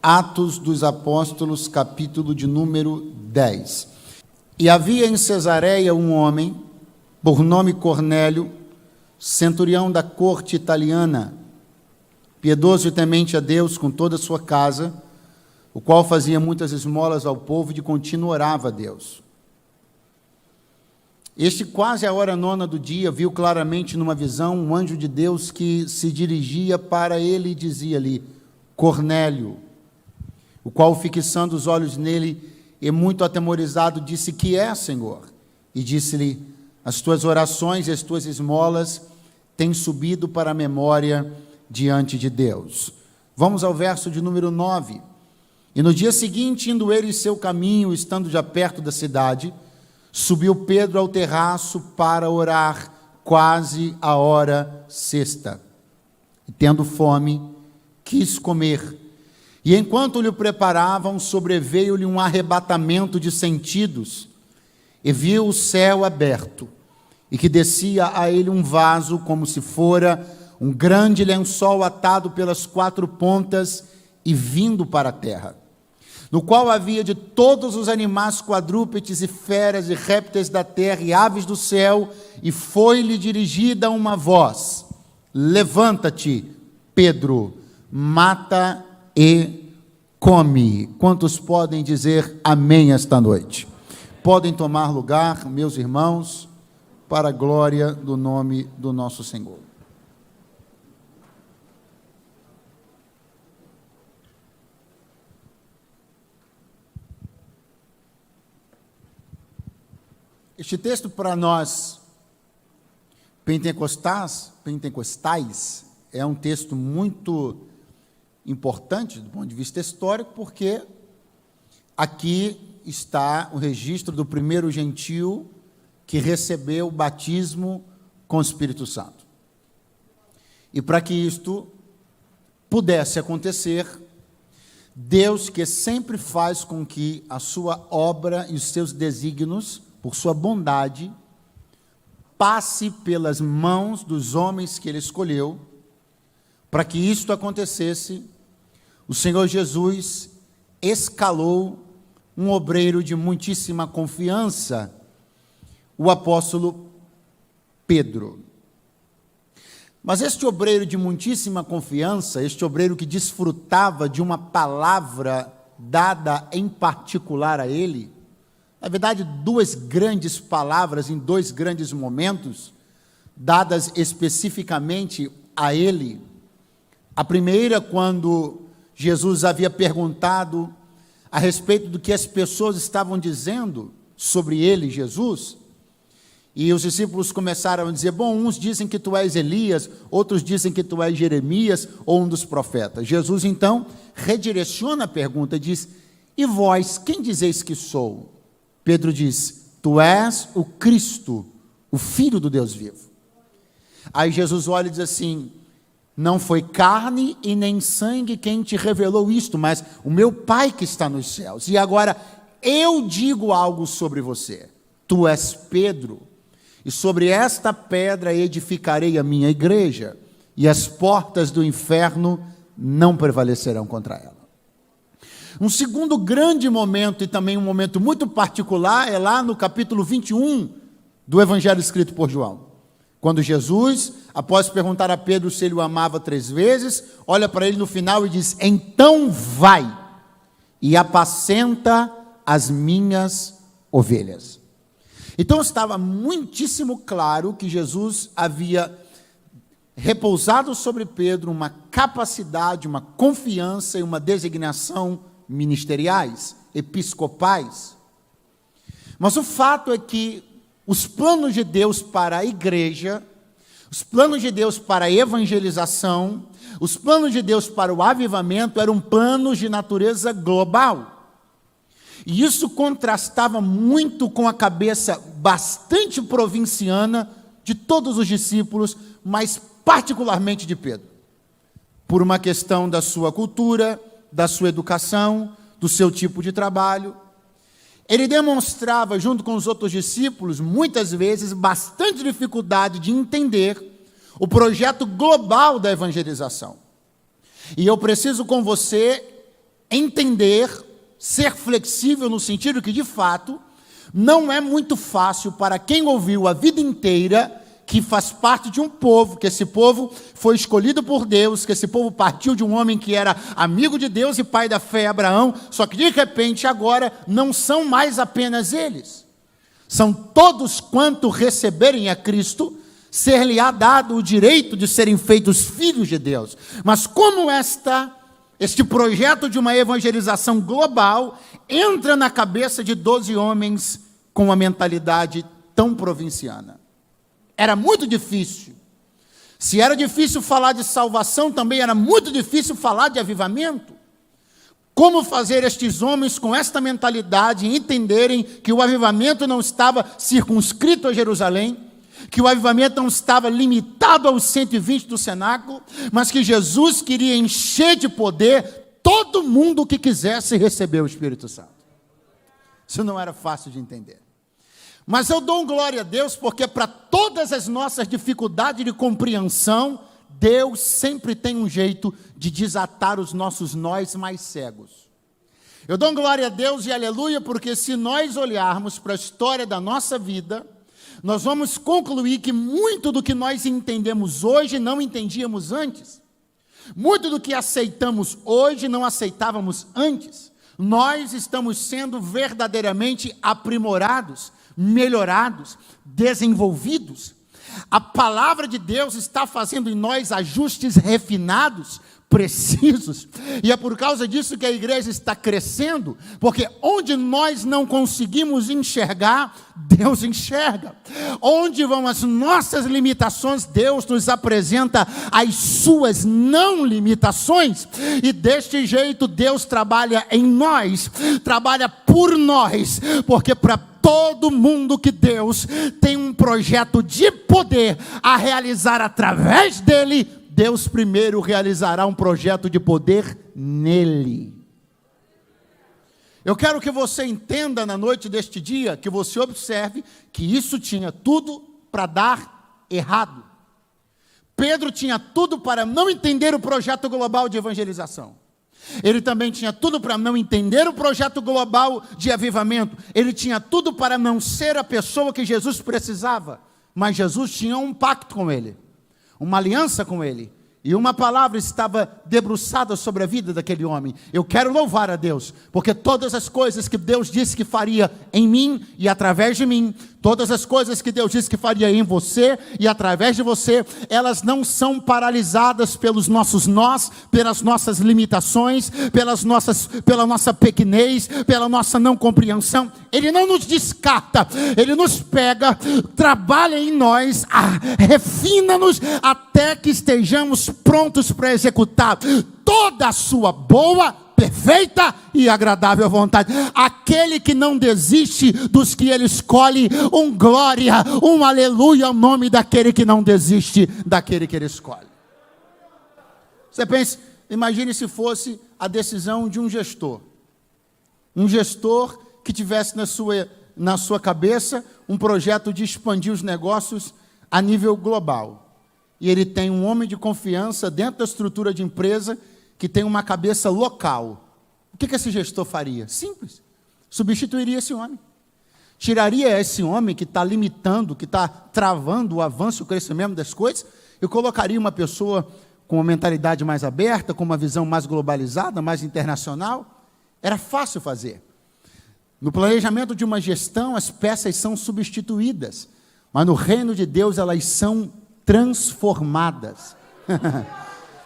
Atos dos Apóstolos, capítulo de número 10. E havia em Cesareia um homem, por nome Cornélio, centurião da corte italiana, piedoso e temente a Deus com toda a sua casa, o qual fazia muitas esmolas ao povo e de contínuo orava a Deus. Este, quase à hora nona do dia, viu claramente numa visão um anjo de Deus que se dirigia para ele e dizia-lhe: Cornélio, o qual, fixando os olhos nele e muito atemorizado, disse: Que é, Senhor? E disse-lhe: As tuas orações e as tuas esmolas têm subido para a memória diante de Deus. Vamos ao verso de número 9. E no dia seguinte, indo ele em seu caminho, estando já perto da cidade, subiu Pedro ao terraço para orar, quase a hora sexta. E tendo fome, quis comer. E enquanto lhe preparavam, sobreveio-lhe um arrebatamento de sentidos, e viu o céu aberto, e que descia a ele um vaso, como se fora um grande lençol atado pelas quatro pontas e vindo para a terra, no qual havia de todos os animais quadrúpedes e feras e répteis da terra e aves do céu, e foi-lhe dirigida uma voz: Levanta-te, Pedro, mata e come. Quantos podem dizer amém esta noite? Podem tomar lugar, meus irmãos, para a glória do nome do nosso Senhor. Este texto para nós pentecostais, é um texto muito importante do ponto de vista histórico, porque aqui está o registro do primeiro gentio que recebeu o batismo com o Espírito Santo. E para que isto pudesse acontecer, Deus, que sempre faz com que a sua obra e os seus desígnios, por sua bondade, passe pelas mãos dos homens que ele escolheu. Para que isto acontecesse, o Senhor Jesus escalou um obreiro de muitíssima confiança, o apóstolo Pedro. Mas este obreiro de muitíssima confiança, este obreiro que desfrutava de uma palavra dada em particular a ele, na verdade, duas grandes palavras em dois grandes momentos, dadas especificamente a ele. A primeira, quando Jesus havia perguntado a respeito do que as pessoas estavam dizendo sobre ele, Jesus, e os discípulos começaram a dizer: bom, uns dizem que tu és Elias, outros dizem que tu és Jeremias ou um dos profetas. Jesus, então, redireciona a pergunta e diz: e vós, quem dizeis que sou? Pedro diz: tu és o Cristo, o Filho do Deus vivo. Aí Jesus olha e diz assim: não foi carne e nem sangue quem te revelou isto, mas o meu Pai que está nos céus. E agora eu digo algo sobre você: tu és Pedro, e sobre esta pedra edificarei a minha igreja, e as portas do inferno não prevalecerão contra ela. Um segundo grande momento, e também um momento muito particular, é lá no capítulo 21 do Evangelho escrito por João. Quando Jesus, após perguntar a Pedro se ele o amava 3 vezes, olha para ele no final e diz: então vai e apacenta as minhas ovelhas. Então estava muitíssimo claro que Jesus havia repousado sobre Pedro uma capacidade, uma confiança e uma designação ministeriais, episcopais. Mas o fato é que os planos de Deus para a igreja, os planos de Deus para a evangelização, os planos de Deus para o avivamento eram planos de natureza global. E isso contrastava muito com a cabeça bastante provinciana de todos os discípulos, mas particularmente de Pedro, por uma questão da sua cultura, da sua educação, do seu tipo de trabalho. Ele demonstrava, junto com os outros discípulos, muitas vezes, bastante dificuldade de entender o projeto global da evangelização. E eu preciso com você entender, ser flexível no sentido que, de fato, não é muito fácil para quem ouviu a vida inteira que faz parte de um povo, que esse povo foi escolhido por Deus, que esse povo partiu de um homem que era amigo de Deus e pai da fé, Abraão, só que de repente agora não são mais apenas eles. São todos quanto receberem a Cristo, ser-lhe-á dado o direito de serem feitos filhos de Deus. Mas como este projeto de uma evangelização global entra na cabeça de 12 homens com uma mentalidade tão provinciana? Era muito difícil. Se era difícil falar de salvação, também era muito difícil falar de avivamento. Como fazer estes homens com esta mentalidade entenderem que o avivamento não estava circunscrito a Jerusalém, que o avivamento não estava limitado aos 120 do cenáculo, mas que Jesus queria encher de poder todo mundo que quisesse receber o Espírito Santo. Isso não era fácil de entender. Mas eu dou glória a Deus, porque para todas as nossas dificuldades de compreensão, Deus sempre tem um jeito de desatar os nossos nós mais cegos. Eu dou glória a Deus e aleluia, porque se nós olharmos para a história da nossa vida, nós vamos concluir que muito do que nós entendemos hoje não entendíamos antes. Muito do que aceitamos hoje não aceitávamos antes. Nós estamos sendo verdadeiramente aprimorados, melhorados, desenvolvidos. A palavra de Deus está fazendo em nós ajustes refinados, precisos, e é por causa disso que a igreja está crescendo, porque onde nós não conseguimos enxergar, Deus enxerga. Onde vão as nossas limitações, Deus nos apresenta as suas não limitações, e deste jeito Deus trabalha em nós, trabalha por nós, porque para todo mundo que Deus tem um projeto de poder a realizar através dele, Deus primeiro realizará um projeto de poder nele. Eu quero que você entenda na noite deste dia, que você observe que isso tinha tudo para dar errado. Pedro tinha tudo para não entender o projeto global de evangelização. Ele também tinha tudo para não entender o projeto global de avivamento. Ele tinha tudo para não ser a pessoa que Jesus precisava. Mas Jesus tinha um pacto com ele, uma aliança com ele, e uma palavra estava debruçada sobre a vida daquele homem. Eu quero louvar a Deus, porque todas as coisas que Deus disse que faria em mim e através de mim, todas as coisas que Deus disse que faria em você e através de você, elas não são paralisadas pelos nossos nós, pelas nossas limitações, pela nossa pequenez, pela nossa não compreensão. Ele não nos descarta, Ele nos pega, trabalha em nós, refina-nos até que estejamos prontos para executar toda a sua boa, perfeita e agradável vontade. Aquele que não desiste dos que ele escolhe, um glória, um aleluia ao nome daquele que não desiste daquele que ele escolhe. Você pensa, imagine se fosse a decisão de um gestor que tivesse na sua cabeça um projeto de expandir os negócios a nível global. E ele tem um homem de confiança dentro da estrutura de empresa que tem uma cabeça local. O que esse gestor faria? Simples. Substituiria esse homem. Tiraria esse homem que está limitando, que está travando o avanço e o crescimento das coisas, e colocaria uma pessoa com uma mentalidade mais aberta, com uma visão mais globalizada, mais internacional. Era fácil fazer. No planejamento de uma gestão, as peças são substituídas, mas no reino de Deus elas são transformadas.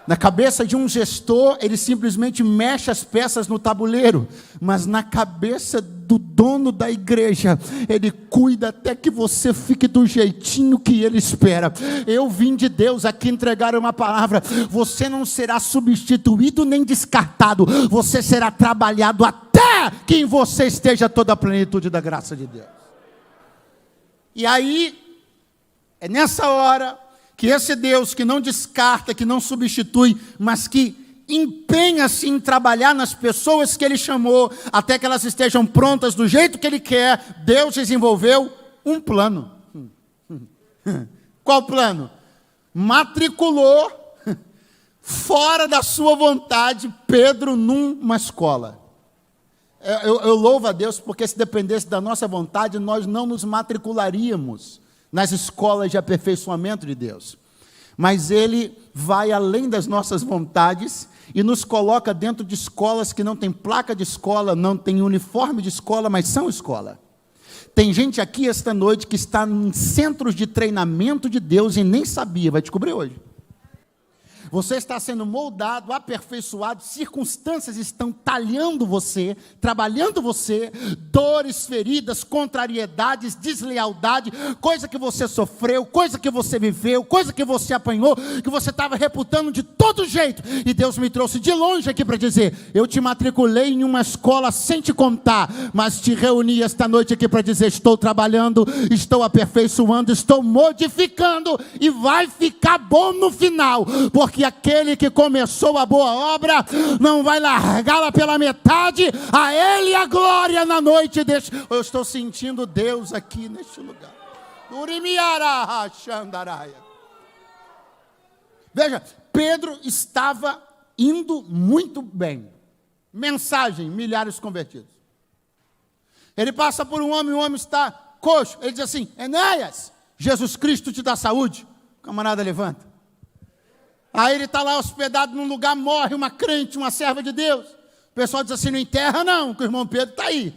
Na cabeça de um gestor, ele simplesmente mexe as peças no tabuleiro, mas na cabeça do dono da igreja, ele cuida até que você fique do jeitinho que ele espera. Eu vim de Deus aqui entregar uma palavra: você não será substituído nem descartado, você será trabalhado até que em você esteja toda a plenitude da graça de Deus. E aí, é nessa hora que esse Deus que não descarta, que não substitui, mas que empenha-se em trabalhar nas pessoas que Ele chamou, até que elas estejam prontas do jeito que Ele quer, Deus desenvolveu um plano. Qual plano? Matriculou fora da sua vontade, Pedro numa escola. Eu louvo a Deus, porque se dependesse da nossa vontade, nós não nos matricularíamos nas escolas de aperfeiçoamento de Deus. Mas Ele vai além das nossas vontades e nos coloca dentro de escolas que não tem placa de escola, não tem uniforme de escola, mas são escola. Tem gente aqui esta noite que está em centros de treinamento de Deus e nem sabia, vai descobrir hoje. Você está sendo moldado, aperfeiçoado, circunstâncias estão talhando você, trabalhando você, dores, feridas, contrariedades, deslealdade, coisa que você sofreu, coisa que você viveu, coisa que você apanhou, que você estava reputando de todo jeito. E Deus me trouxe de longe aqui para dizer, eu te matriculei em uma escola sem te contar, mas te reuni esta noite aqui para dizer, estou trabalhando, estou aperfeiçoando, estou modificando e vai ficar bom no final, porque aquele que começou a boa obra não vai largá-la pela metade. A Ele a glória na noite deste. Eu estou sentindo Deus aqui neste lugar. Veja, Pedro estava indo muito bem. Mensagem, milhares convertidos. Ele passa por um homem, o homem está coxo. Ele diz assim, Enéas, Jesus Cristo te dá saúde. O camarada levanta. Aí ele está lá hospedado num lugar, morre uma crente, uma serva de Deus. O pessoal diz assim, não enterra não, que o irmão Pedro está aí.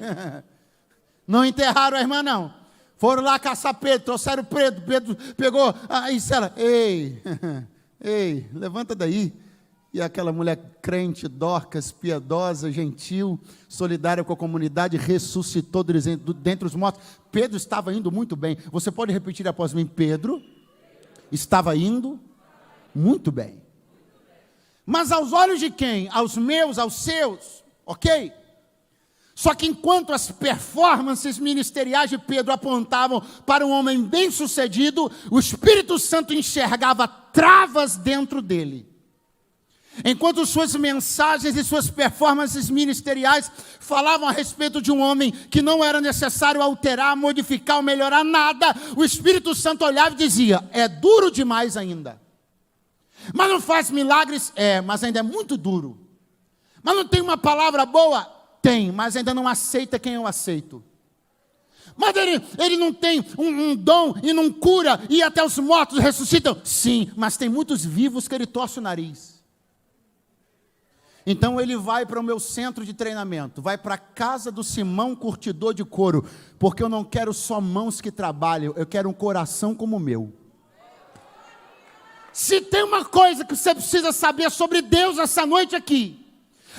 Não enterraram a irmã não. Foram lá caçar Pedro, trouxeram Pedro, Pedro pegou, aí ela, ei, levanta daí. E aquela mulher crente, Dorcas, piedosa, gentil, solidária com a comunidade, ressuscitou dentre os mortos. Pedro estava indo muito bem. Você pode repetir após mim, Pedro estava indo muito bem. Mas aos olhos de quem? Aos meus, aos seus, ok? Só que enquanto as performances ministeriais de Pedro apontavam para um homem bem-sucedido, o Espírito Santo enxergava travas dentro dele. Enquanto suas mensagens e suas performances ministeriais falavam a respeito de um homem que não era necessário alterar, modificar ou melhorar nada, o Espírito Santo olhava e dizia, é duro demais ainda. Mas não faz milagres? Mas ainda é muito duro. Mas não tem uma palavra boa? Tem, mas ainda não aceita quem eu aceito. Mas ele não tem um dom e não cura, e até os mortos ressuscitam? Sim, mas tem muitos vivos que ele torce o nariz. Então ele vai para o meu centro de treinamento, vai para a casa do Simão curtidor de couro, porque eu não quero só mãos que trabalham, eu quero um coração como o meu. Se tem uma coisa que você precisa saber sobre Deus essa noite aqui,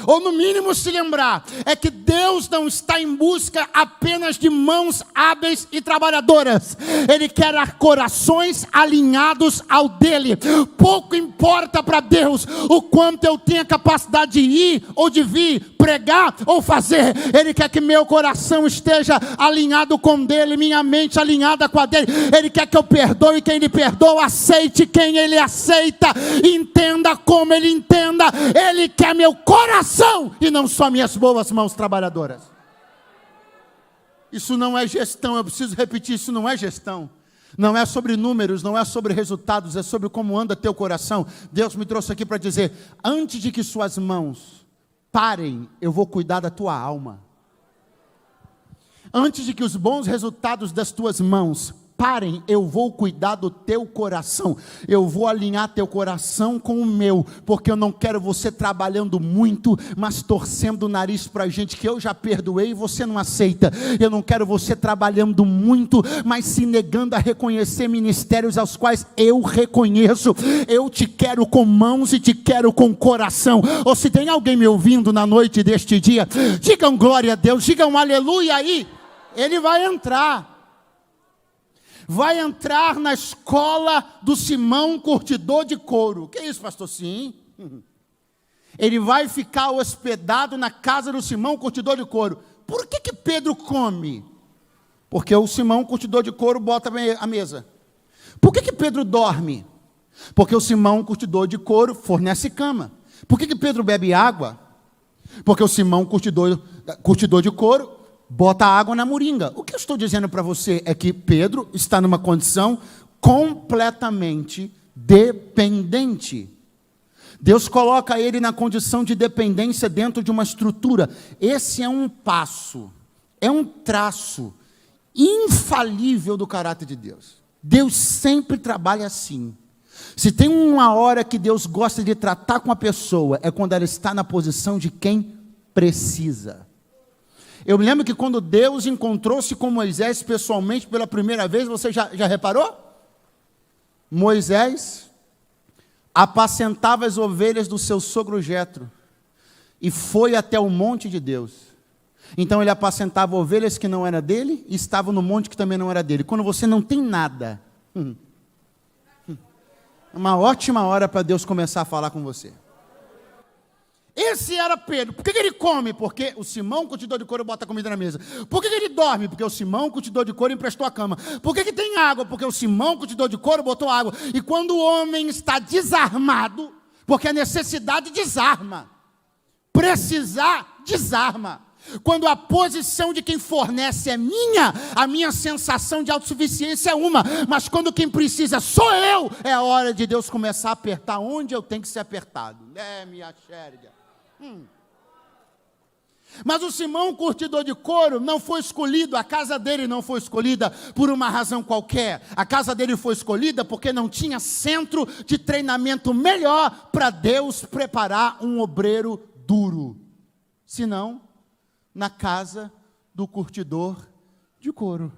ou no mínimo se lembrar, é que Deus não está em busca apenas de mãos hábeis e trabalhadoras. Ele quer corações alinhados ao dele. Pouco importa para Deus o quanto eu tenho a capacidade de ir ou de vir, pregar ou fazer. Ele quer que meu coração esteja alinhado com o dele, minha mente alinhada com a dele. Ele quer que eu perdoe quem ele perdoa, aceite quem ele aceita, entenda como ele entenda. Ele quer meu coração e não só minhas boas mãos trabalhadoras. Isso não é gestão, eu preciso repetir, isso não é gestão. Não é sobre números, não é sobre resultados, é sobre como anda teu coração. Deus me trouxe aqui para dizer, antes de que suas mãos parem, eu vou cuidar da tua alma. Antes de que os bons resultados das tuas mãos parem, eu vou cuidar do teu coração. Eu vou alinhar teu coração com o meu, porque eu não quero você trabalhando muito, mas torcendo o nariz para gente que eu já perdoei e você não aceita. Eu não quero você trabalhando muito, mas se negando a reconhecer ministérios aos quais eu reconheço. Eu te quero com mãos e te quero com coração. Ou se tem alguém me ouvindo na noite deste dia, digam glória a Deus, digam aleluia aí. Ele vai entrar. Vai entrar na escola do Simão curtidor de couro. Que isso, pastor? Sim. Ele vai ficar hospedado na casa do Simão curtidor de couro. Por que Pedro come? Porque o Simão curtidor de couro bota a mesa. Por que Pedro dorme? Porque o Simão curtidor de couro fornece cama. Por que Pedro bebe água? Porque o Simão curtidor de couro bota água na moringa. O que eu estou dizendo para você é que Pedro está numa condição completamente dependente. Deus coloca ele na condição de dependência dentro de uma estrutura. Esse é um passo, é um traço infalível do caráter de Deus. Deus sempre trabalha assim. Se tem uma hora que Deus gosta de tratar com a pessoa, é quando ela está na posição de quem precisa. Eu me lembro que quando Deus encontrou-se com Moisés pessoalmente pela primeira vez, você já reparou? Moisés apacentava as ovelhas do seu sogro Jetro e foi até o monte de Deus. Então ele apacentava ovelhas que não era dele e estava no monte que também não era dele. Quando você não tem nada, é uma ótima hora para Deus começar a falar com você. Esse era Pedro. Por que ele come? Porque o Simão, curtidor de couro, bota comida na mesa. Por que ele dorme? Porque o Simão, curtidor de couro, emprestou a cama. Por que tem água? Porque o Simão, curtidor de couro, botou água. E quando o homem está desarmado, porque a necessidade desarma, precisar desarma. Quando a posição de quem fornece é minha, a minha sensação de autossuficiência é uma, mas quando quem precisa sou eu, é a hora de Deus começar a apertar onde eu tenho que ser apertado. Minha xériga. Mas o Simão, curtidor de couro, não foi escolhido, a casa dele não foi escolhida por uma razão qualquer. A casa dele foi escolhida porque não tinha centro de treinamento melhor para Deus preparar um obreiro duro. Senão, na casa do curtidor de couro.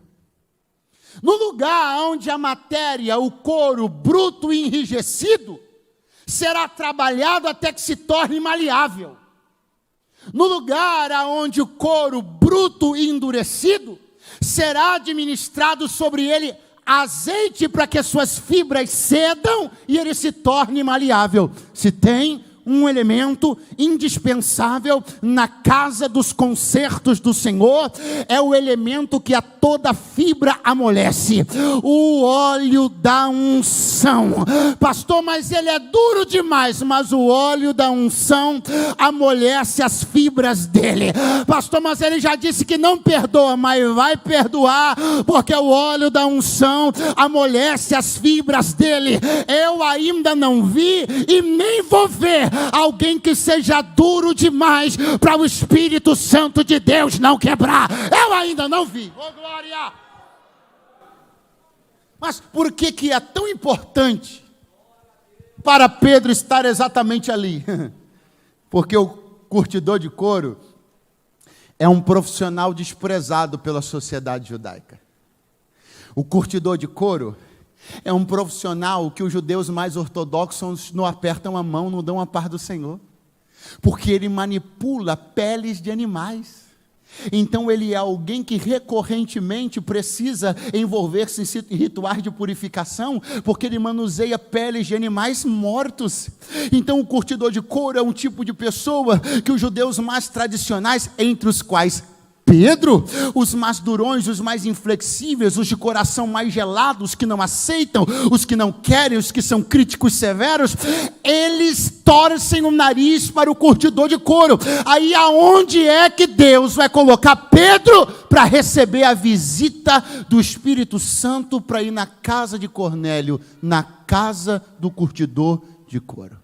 No lugar onde a matéria, o couro bruto e enrijecido, será trabalhado até que se torne maleável. No lugar onde o couro bruto e endurecido, será administrado sobre ele azeite para que as suas fibras cedam e ele se torne maleável. Se tem um elemento indispensável na casa dos concertos do Senhor, é o elemento que a toda fibra amolece, o óleo da unção. Pastor, mas ele é duro demais, mas o óleo da unção amolece as fibras dele. Pastor, mas ele já disse que não perdoa, mas vai perdoar, porque o óleo da unção amolece as fibras dele. Eu ainda não vi e nem vou ver alguém que seja duro demais para o Espírito Santo de Deus não quebrar. Eu ainda não vi. Oh, glória! Mas por que é tão importante para Pedro estar exatamente ali? Porque o curtidor de couro é um profissional desprezado pela sociedade judaica. O curtidor de couro é um profissional que os judeus mais ortodoxos não apertam a mão, não dão a paz do Senhor. Porque ele manipula peles de animais. Então ele é alguém que recorrentemente precisa envolver-se em rituais de purificação, porque ele manuseia peles de animais mortos. Então o curtidor de couro é um tipo de pessoa que os judeus mais tradicionais, entre os quais Pedro, os mais durões, os mais inflexíveis, os de coração mais gelados, que não aceitam, os que não querem, os que são críticos severos, eles torcem o nariz para o curtidor de couro. Aí aonde é que Deus vai colocar Pedro para receber a visita do Espírito Santo para ir na casa de Cornélio, na casa do curtidor de couro?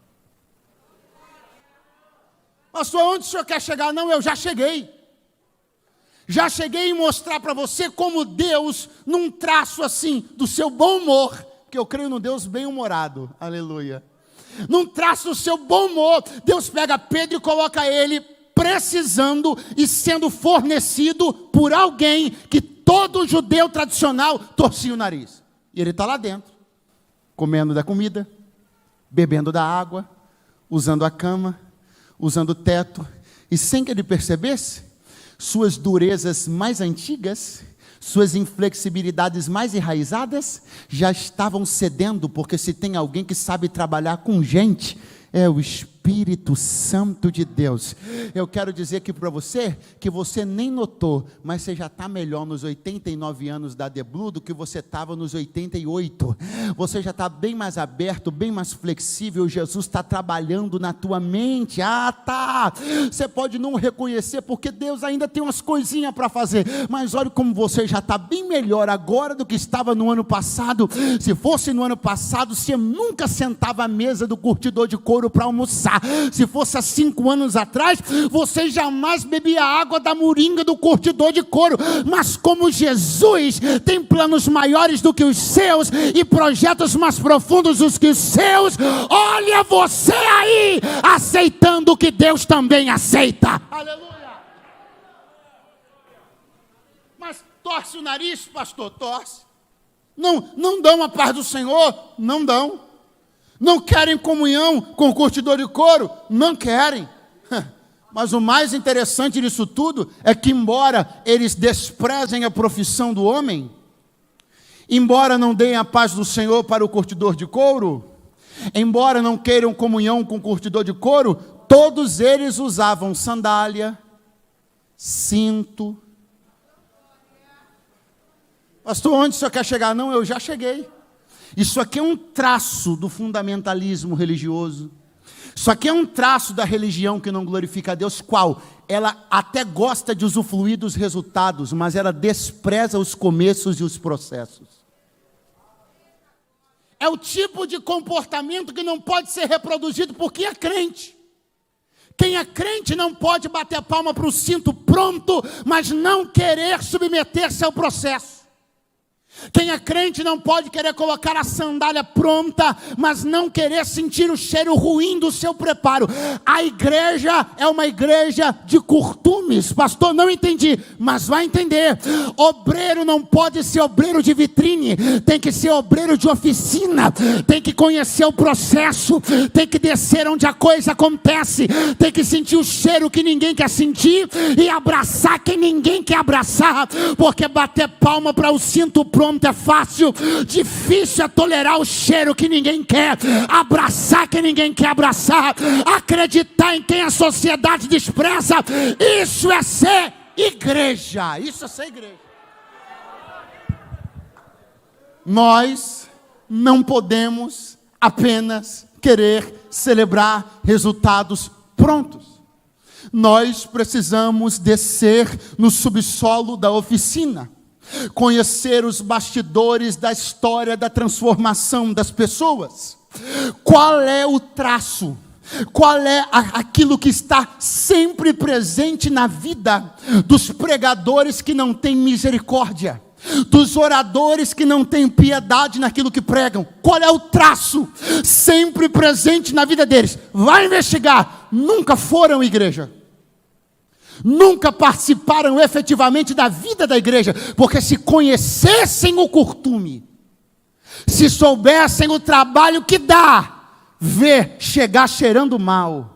Pastor, onde o senhor quer chegar? Não, eu já cheguei. Já cheguei a mostrar para você como Deus, num traço assim, do seu bom humor, que eu creio no Deus bem-humorado, aleluia. Num traço do seu bom humor, Deus pega Pedro e coloca ele precisando e sendo fornecido por alguém que todo judeu tradicional torcia o nariz. E ele está lá dentro, comendo da comida, bebendo da água, usando a cama, usando o teto, e sem que ele percebesse, suas durezas mais antigas, suas inflexibilidades mais enraizadas, já estavam cedendo, porque se tem alguém que sabe trabalhar com gente, é o Espírito Santo de Deus. Eu quero dizer aqui para você, que você nem notou, mas você já está melhor nos 89 anos da The Blue do que você estava nos 88. Você já está bem mais aberto, bem mais flexível. Jesus está trabalhando na tua mente. Você pode não reconhecer, porque Deus ainda tem umas coisinhas para fazer, mas olha como você já está bem melhor agora do que estava no ano passado. Se fosse no ano passado, você nunca sentava à mesa do curtidor de couro couro para almoçar. Se fosse há 5 anos atrás, você jamais bebia água da moringa do curtidor de couro. Mas como Jesus tem planos maiores do que os seus e projetos mais profundos do que os seus, olha você aí, aceitando o que Deus também aceita. Aleluia! Mas torce o nariz, pastor, torce. Não dão a paz do Senhor? Não dão. Não querem comunhão com o curtidor de couro? Não querem. Mas o mais interessante disso tudo é que, embora eles desprezem a profissão do homem, embora não deem a paz do Senhor para o curtidor de couro, embora não queiram comunhão com o curtidor de couro, todos eles usavam sandália, cinto. Pastor, onde o senhor quer chegar? Não, eu já cheguei. Isso aqui é um traço do fundamentalismo religioso. Isso aqui é um traço da religião que não glorifica a Deus. Qual? Ela até gosta de usufruir dos resultados, mas ela despreza os começos e os processos. É o tipo de comportamento que não pode ser reproduzido por quem é crente. Quem é crente não pode bater palma para o cinto pronto, mas não querer submeter-se ao processo. Quem é crente não pode querer colocar a sandália pronta, mas não querer sentir o cheiro ruim do seu preparo. A igreja é uma igreja de costumes. Pastor, não entendi, mas vai entender. Obreiro não pode ser obreiro de vitrine, tem que ser obreiro de oficina, tem que conhecer o processo, tem que descer onde a coisa acontece, tem que sentir o cheiro que ninguém quer sentir e abraçar quem ninguém quer abraçar, porque bater palma para o cinto pronto é fácil, difícil é tolerar o cheiro que ninguém quer, abraçar quem ninguém quer abraçar, acreditar em quem a sociedade despreza. Isso é ser igreja, isso é ser igreja. Nós não podemos apenas querer celebrar resultados prontos. Nós precisamos descer no subsolo da oficina, conhecer os bastidores da história da transformação das pessoas. Qual é o traço? Qual é aquilo que está sempre presente na vida dos pregadores que não têm misericórdia, dos oradores que não têm piedade naquilo que pregam? Qual é o traço sempre presente na vida deles? Vai investigar. Nunca foram igreja. Nunca participaram efetivamente da vida da igreja, porque se conhecessem o costume, se soubessem o trabalho que dá, ver chegar cheirando mal,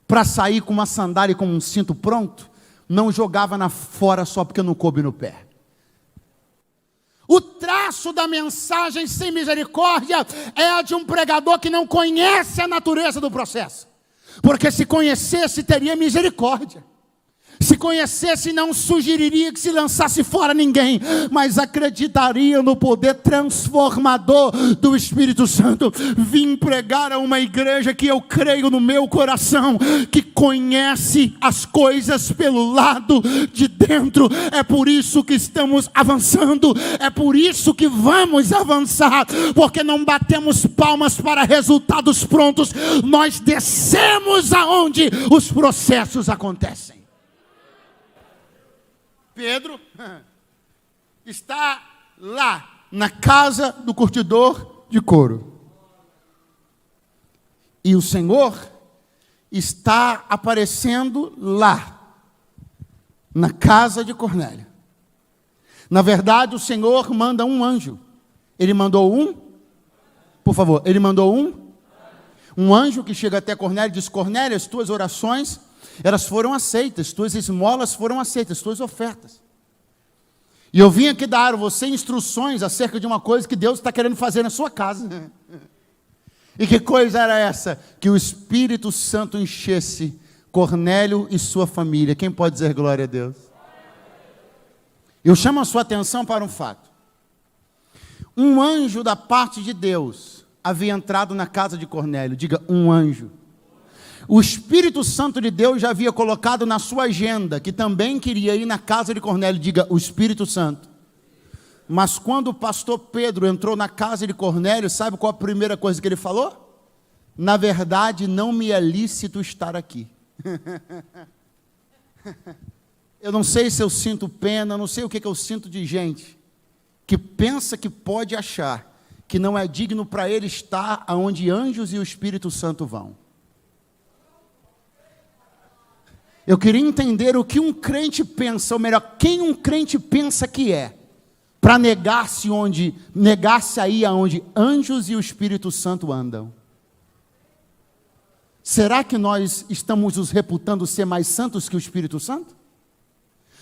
para sair com uma sandália e com um cinto pronto, não jogava fora só porque não coube no pé. O traço da mensagem sem misericórdia é a de um pregador que não conhece a natureza do processo, porque se conhecesse teria misericórdia. Se conhecesse, não sugeriria que se lançasse fora ninguém, mas acreditaria no poder transformador do Espírito Santo. Vim pregar a uma igreja que eu creio no meu coração, que conhece as coisas pelo lado de dentro. É por isso que estamos avançando, é por isso que vamos avançar, porque não batemos palmas para resultados prontos, nós descemos aonde os processos acontecem. Pedro está lá na casa do curtidor de couro. E o Senhor está aparecendo lá, na casa de Cornélio. Na verdade, o Senhor manda um anjo. Ele mandou por favor, ele mandou um anjo que chega até Cornélio e diz: Cornélio, as tuas orações, elas foram aceitas, tuas esmolas foram aceitas, tuas ofertas. E eu vim aqui dar a você instruções acerca de uma coisa que Deus está querendo fazer na sua casa. E que coisa era essa? Que o Espírito Santo enchesse Cornélio e sua família. Quem pode dizer glória a Deus? Eu chamo a sua atenção para um fato. Um anjo da parte de Deus havia entrado na casa de Cornélio. Diga, um anjo. O Espírito Santo de Deus já havia colocado na sua agenda que também queria ir na casa de Cornélio. Diga, o Espírito Santo. Mas quando o pastor Pedro entrou na casa de Cornélio, sabe qual a primeira coisa que ele falou? na verdade não me é lícito estar aqui. Eu não sei se eu sinto pena, não sei o que eu sinto de gente que pensa que pode achar que não é digno para ele estar aonde anjos e o Espírito Santo vão. Eu queria entender o que um crente pensa, ou melhor, quem um crente pensa que é, para negar-se aí aonde anjos e o Espírito Santo andam. Será que nós estamos nos reputando ser mais santos que o Espírito Santo?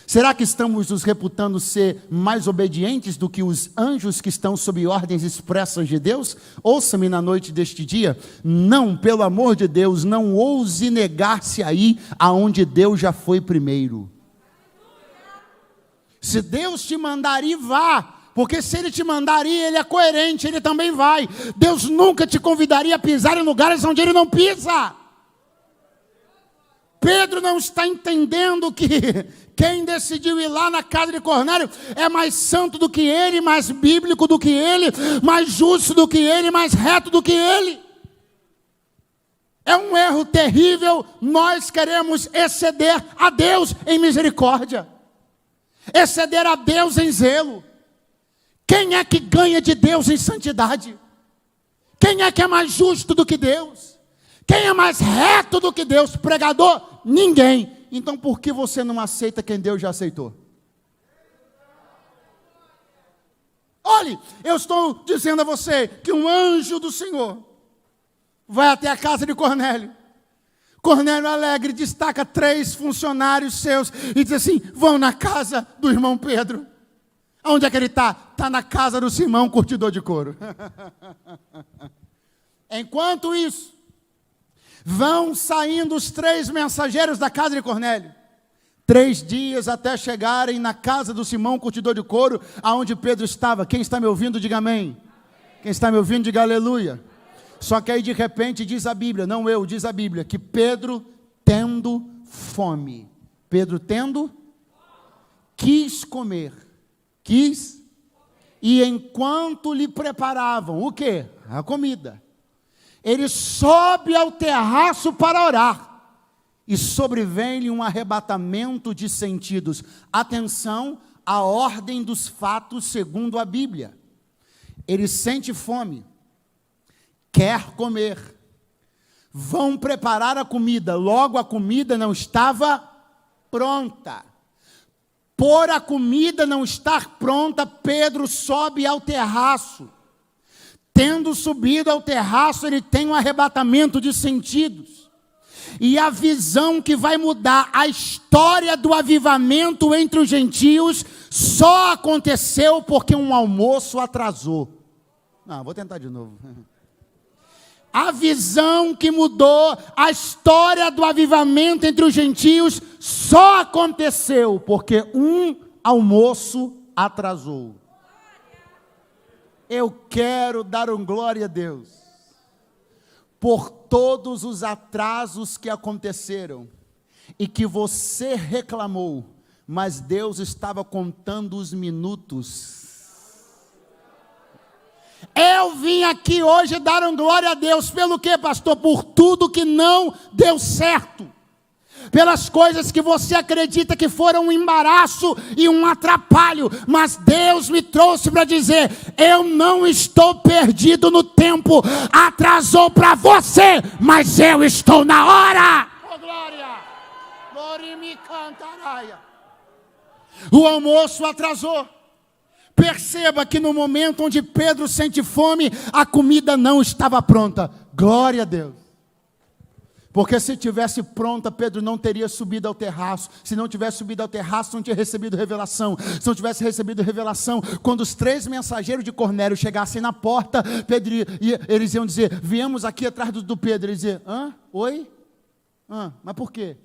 Será que estamos nos reputando ser mais obedientes do que os anjos que estão sob ordens expressas de Deus? Ouça-me na noite deste dia. Não, pelo amor de Deus, não ouse negar-se aí aonde Deus já foi primeiro. Se Deus te mandar ir, vá. Porque se Ele te mandar ir, Ele é coerente, Ele também vai. Deus nunca te convidaria a pisar em lugares onde Ele não pisa. Pedro não está entendendo que quem decidiu ir lá na casa de Cornélio é mais santo do que ele, mais bíblico do que ele, mais justo do que ele, mais reto do que ele. É um erro terrível. Nós queremos exceder a Deus em misericórdia, exceder a Deus em zelo. Quem é que ganha de Deus em santidade? Quem é que é mais justo do que Deus? Quem é mais reto do que Deus? Pregador? Ninguém. Então por que você não aceita quem Deus já aceitou? Olhe, eu estou dizendo a você que um anjo do Senhor vai até a casa de Cornélio. Cornélio alegre destaca 3 funcionários seus e diz assim: vão na casa do irmão Pedro. Onde é que ele está? Está na casa do Simão, curtidor de couro. Enquanto isso, vão saindo os 3 mensageiros da casa de Cornélio. 3 dias até chegarem na casa do Simão, curtidor de couro, aonde Pedro estava. Quem está me ouvindo, diga amém. Quem está me ouvindo, diga aleluia. Só que aí de repente diz a Bíblia, não eu, diz a Bíblia, que Pedro tendo fome. Pedro tendo, quis comer. Quis. E enquanto lhe preparavam, o quê? A comida. Ele sobe ao terraço para orar, e sobrevém-lhe um arrebatamento de sentidos. Atenção à ordem dos fatos segundo a Bíblia. Ele sente fome, quer comer, vão preparar a comida, logo a comida não estava pronta. Por a comida não estar pronta, Pedro sobe ao terraço. Tendo subido ao terraço, ele tem um arrebatamento de sentidos. E a visão que vai mudar a história do avivamento entre os gentios só aconteceu porque um almoço atrasou. Não, vou tentar de novo. A visão que mudou a história do avivamento entre os gentios só aconteceu porque um almoço atrasou. Eu quero dar glória a Deus por todos os atrasos que aconteceram e que você reclamou, mas Deus estava contando os minutos. Eu vim aqui hoje dar glória a Deus pelo quê, pastor? Por tudo que não deu certo. Pelas coisas que você acredita que foram um embaraço e um atrapalho, mas Deus me trouxe para dizer: eu não estou perdido no tempo, atrasou para você, mas eu estou na hora. Oh, glória! Glória me cantaraia. O almoço atrasou. Perceba que no momento onde Pedro sente fome, a comida não estava pronta. Glória a Deus. Porque se tivesse pronta, Pedro não teria subido ao terraço. Se não tivesse subido ao terraço, não tinha recebido revelação. Se não tivesse recebido revelação, quando os 3 mensageiros de Cornélio chegassem na porta, eles iam dizer: viemos aqui atrás do Pedro. Eles iam dizer: hã? Oi? Hã? Mas por quê?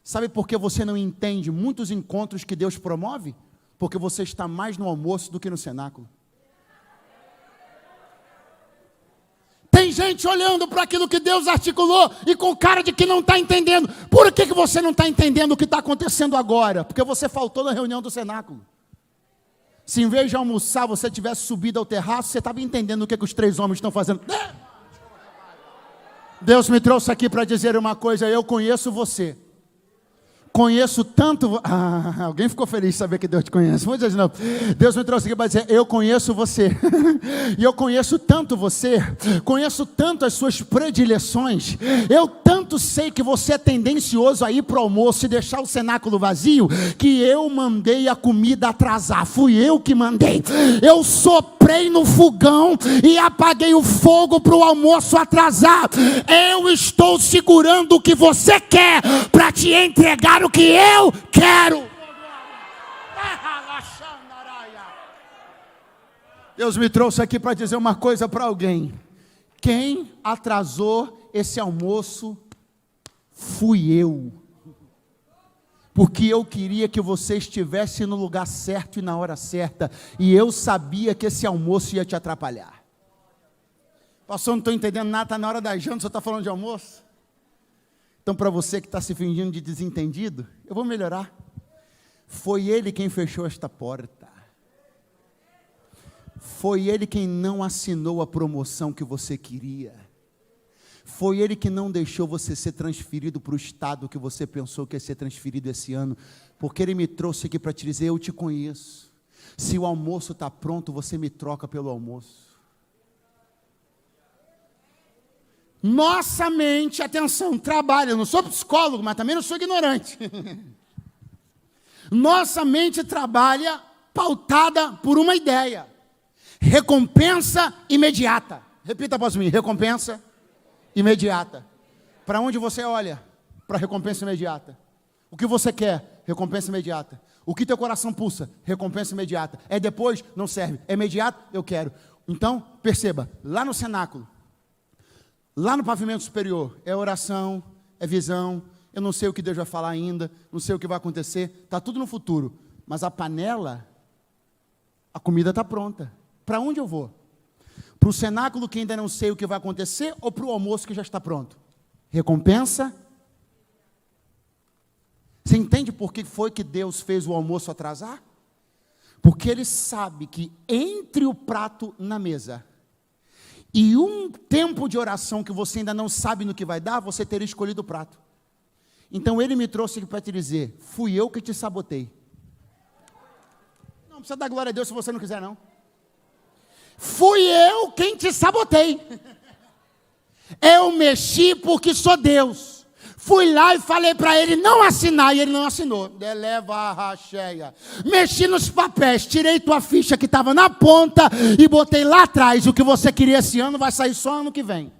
Sabe por que você não entende muitos encontros que Deus promove? Porque você está mais no almoço do que no cenáculo. Tem gente olhando para aquilo que Deus articulou e com cara de que não está entendendo. Por que você não está entendendo o que está acontecendo agora? Porque você faltou na reunião do cenáculo. Se em vez de almoçar você tivesse subido ao terraço, você estava entendendo o que os 3 homens estão fazendo. Deus me trouxe aqui para dizer uma coisa: eu conheço você. Conheço tanto... alguém ficou feliz de saber que Deus te conhece. Vou dizer de novo. Deus me trouxe aqui para dizer: eu conheço você. E eu conheço tanto você. Conheço tanto as suas predileções. Eu tanto sei que você é tendencioso a ir para o almoço e deixar o cenáculo vazio, que eu mandei a comida atrasar. Fui eu que mandei. Eu soprei no fogão e apaguei o fogo para o almoço atrasar. Eu estou segurando o que você quer para te entregar o que eu quero. Deus me trouxe aqui para dizer uma coisa para alguém: quem atrasou esse almoço fui eu, porque eu queria que você estivesse no lugar certo e na hora certa, e eu sabia que esse almoço ia te atrapalhar. Pastor, não estou entendendo nada, está na hora da janta, você está falando de almoço? Então, para você que está se fingindo de desentendido, eu vou melhorar. Foi Ele quem fechou esta porta. Foi Ele quem não assinou a promoção que você queria. Foi Ele que não deixou você ser transferido para o estado que você pensou que ia ser transferido esse ano. Porque Ele me trouxe aqui para te dizer: eu te conheço. Se o almoço está pronto, você me troca pelo almoço. Nossa mente, atenção, trabalha. Eu não sou psicólogo, mas também não sou ignorante. Nossa mente trabalha pautada por uma ideia: recompensa imediata. Repita após mim: recompensa imediata. Para onde você olha? Para recompensa imediata. O que você quer? Recompensa imediata. O que teu coração pulsa? Recompensa imediata. É depois? Não serve. É imediato? Eu quero. Então, perceba, lá no cenáculo, lá no pavimento superior, é oração, é visão. Eu não sei o que Deus vai falar ainda, não sei o que vai acontecer, está tudo no futuro. Mas a panela, a comida está pronta. Para onde eu vou? Para o cenáculo que ainda não sei o que vai acontecer, ou para o almoço que já está pronto? Recompensa. Você entende por que foi que Deus fez o almoço atrasar? Porque Ele sabe que entre o prato na mesa e um tempo de oração que você ainda não sabe no que vai dar, você teria escolhido o prato. Então Ele me trouxe aqui para te dizer: fui eu que te sabotei. Não precisa dar glória a Deus se você não quiser, não. Fui eu quem te sabotei. Eu mexi porque sou Deus. Fui lá e falei para ele não assinar, e ele não assinou. Eleva a racheia. Mexi nos papéis, tirei tua ficha que estava na ponta e botei lá atrás. O que você queria esse ano vai sair só ano que vem.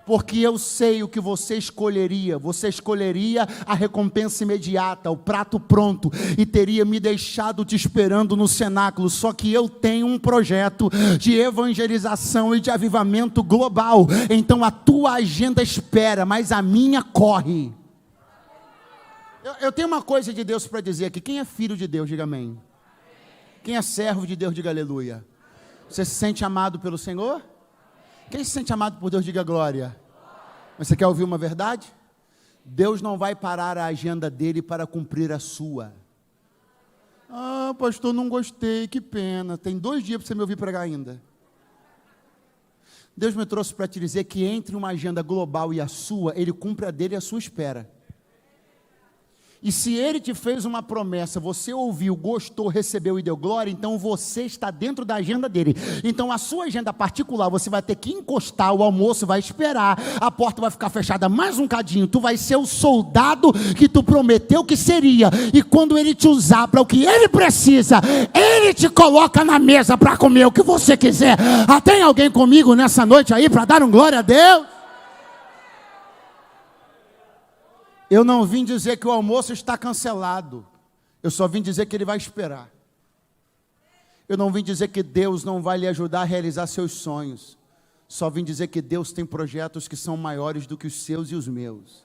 Porque eu sei o que você escolheria. Você escolheria a recompensa imediata, o prato pronto, e teria me deixado te esperando no cenáculo. Só que eu tenho um projeto de evangelização e de avivamento global. Então a tua agenda espera, mas a minha corre. Eu tenho uma coisa de Deus para dizer aqui. Quem é filho de Deus, diga amém. Quem é servo de Deus, diga aleluia. Você se sente amado pelo Senhor? Quem se sente amado por Deus, diga glória. Mas você quer ouvir uma verdade? Deus não vai parar a agenda dele para cumprir a sua. Ah, pastor, não gostei, que pena. Tem 2 dias para você me ouvir pregar ainda. Deus me trouxe para te dizer que entre uma agenda global e a sua, Ele cumpre a dele e a sua espera. E se Ele te fez uma promessa, você ouviu, gostou, recebeu e deu glória, então você está dentro da agenda dele. Então a sua agenda particular, você vai ter que encostar, o almoço vai esperar, a porta vai ficar fechada mais um cadinho, tu vai ser o soldado que tu prometeu que seria, e quando Ele te usar para o que Ele precisa, Ele te coloca na mesa para comer o que você quiser. Tem alguém comigo nessa noite aí para dar um glória a Deus? Eu não vim dizer que o almoço está cancelado. Eu só vim dizer que Ele vai esperar. Eu não vim dizer que Deus não vai lhe ajudar a realizar seus sonhos. Só vim dizer que Deus tem projetos que são maiores do que os seus e os meus.